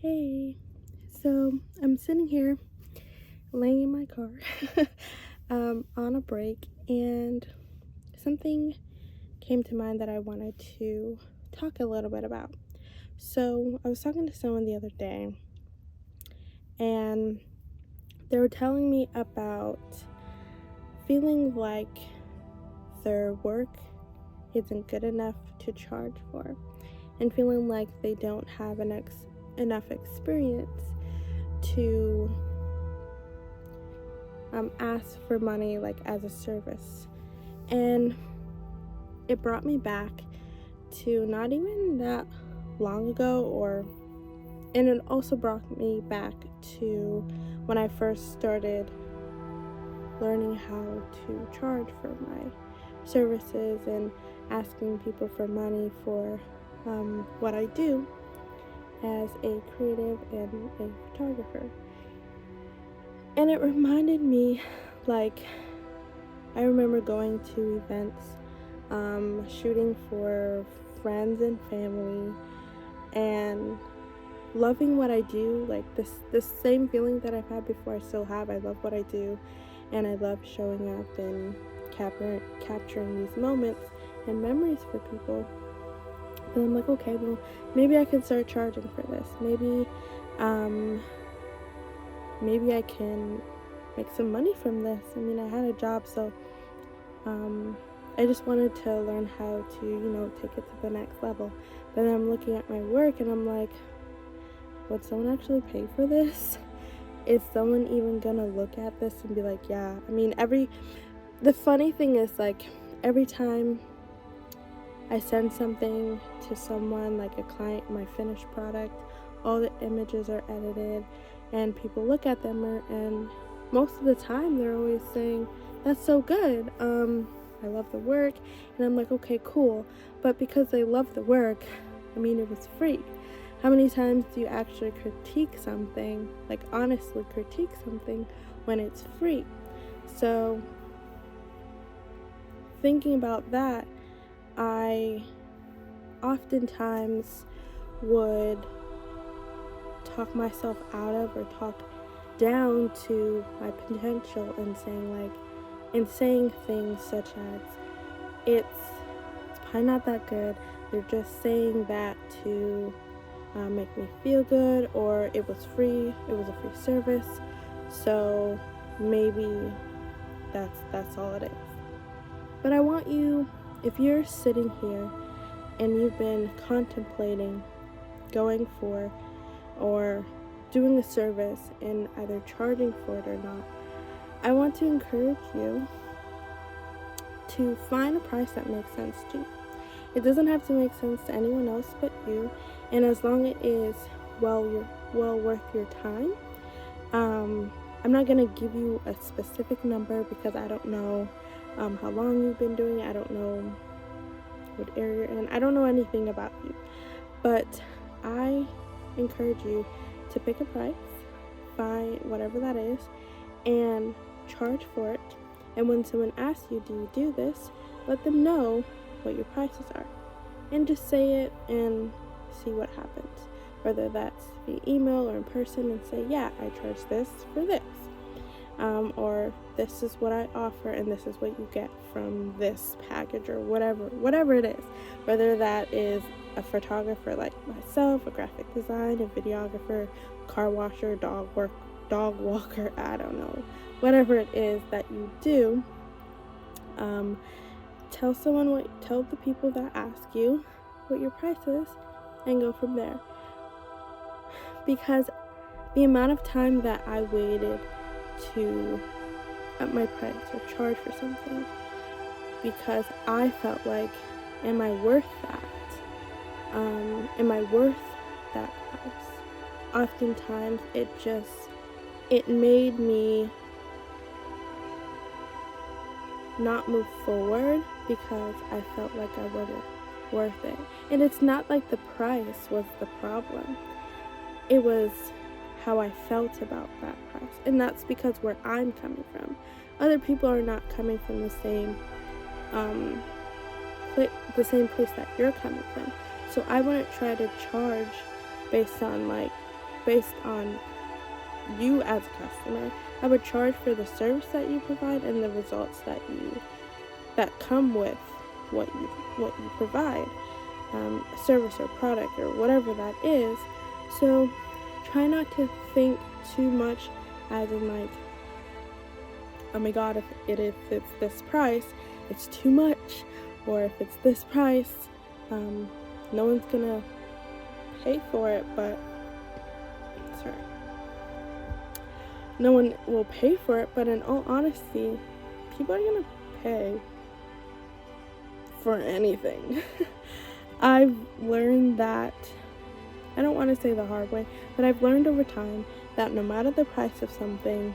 Hey, so I'm sitting here laying in my car on a break, and something came to mind that I wanted to talk a little bit about. So I was talking to someone the other day, and they were telling me about feeling like their work isn't good enough to charge for, and feeling like they don't have enough experience to ask for money like as a service. And it brought me back to not even that long ago, and it also brought me back to when I first started learning how to charge for my services and asking people for money for what I do as a creative and a photographer. And it reminded me, like, I remember going to events, shooting for friends and family, and loving what I do. Like this same feeling that I've had before, I still have. I love what I do, and I love showing up and capturing these moments and memories for people. And I'm like, okay, well, maybe I can start charging for this. Maybe I can make some money from this. I mean, I had a job, so I just wanted to learn how to, take it to the next level. But then I'm looking at my work and I'm like, would someone actually pay for this? Is someone even gonna look at this and be like, yeah? I mean, the funny thing is, like, every time I send something to someone, like a client, my finished product, all the images are edited, and people look at them, and most of the time they're always saying, that's so good, I love the work. And I'm like, okay, cool. But because they love the work, I mean, it was free. How many times do you actually critique something, like honestly critique something, when it's free? So thinking about that, I oftentimes would talk myself out of or talk down to my potential and saying things such as, it's probably not that good, they're just saying that to make me feel good, or it was a free service, so maybe that's all it is. But I want you, if you're sitting here and you've been contemplating going for or doing a service and either charging for it or not, I want to encourage you to find a price that makes sense to you. It doesn't have to make sense to anyone else but you, and as long as it is well worth your time. I'm not gonna give you a specific number because I don't know how long you've been doing it. I don't know what area you're in. I don't know anything about you, but I encourage you to pick a price, find whatever that is, and charge for it. And when someone asks you, do you do this, let them know what your prices are, and just say it and see what happens, whether that's via email or in person, and say, yeah, I charge this for this, or this is what I offer and this is what you get from this package, or whatever it is, whether that is a photographer like myself, a graphic design, a videographer, car washer, dog walker, I don't know, whatever it is that you do. Tell the people that ask you what your price is, and go from there. Because the amount of time that I waited to up my price or charge for something, because I felt like, am I worth that? Am I worth that price? Oftentimes it made me not move forward because I felt like I wasn't worth it. And it's not like the price was the problem. It was how I felt about that price. And that's because where I'm coming from. Other people are not coming from the same place that you're coming from. So I wouldn't try to charge based on like based on you as a customer. I would charge for the service that you provide and the results that come with what you provide, service or product or whatever that is. So try not to think too much as in like, oh my god, if it's this price, it's too much, or if it's this price, no one's gonna pay for it. But sorry, no one will pay for it. But in all honesty, people are gonna pay for anything. I've learned that, I don't want to say the hard way, but I've learned over time that no matter the price of something,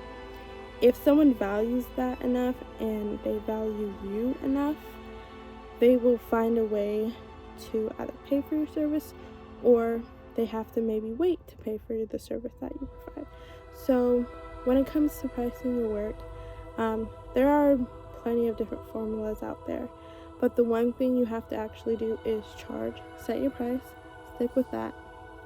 if someone values that enough and they value you enough, they will find a way to either pay for your service, or they have to maybe wait to pay for the service that you provide. So when it comes to pricing your work, there are plenty of different formulas out there, but the one thing you have to actually do is charge. Set your price, stick with that,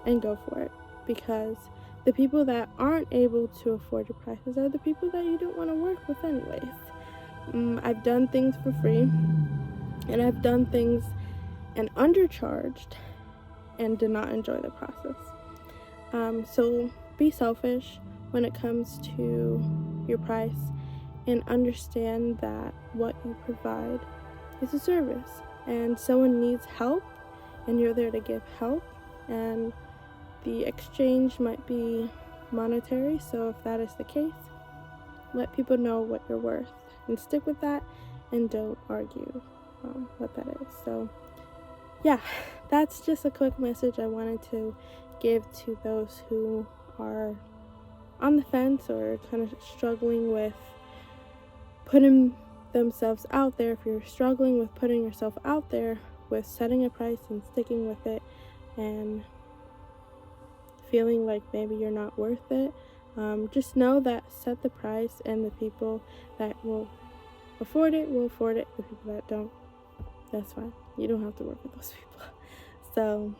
and go for it. Because the people that aren't able to afford your prices are the people that you don't want to work with anyways. I've done things for free, and I've done things and undercharged and did not enjoy the process. So be selfish when it comes to your price, and understand that what you provide is a service, and someone needs help and you're there to give help, and the exchange might be monetary. So if that is the case, let people know what you're worth and stick with that, and don't argue what that is. So yeah, that's just a quick message I wanted to give to those who are on the fence or kind of struggling with putting themselves out there. If you're struggling with putting yourself out there, with setting a price and sticking with it, and feeling like maybe you're not worth it, just know that set the price, and the people that will afford it will afford it. The people that don't, that's fine. You don't have to work with those people. So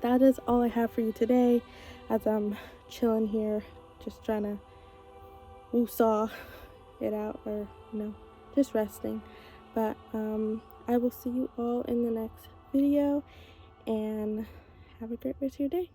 that is all I have for you today, as I'm chilling here, just trying to woo-saw it out, or just resting. But I will see you all in the next video, and have a great rest of your day.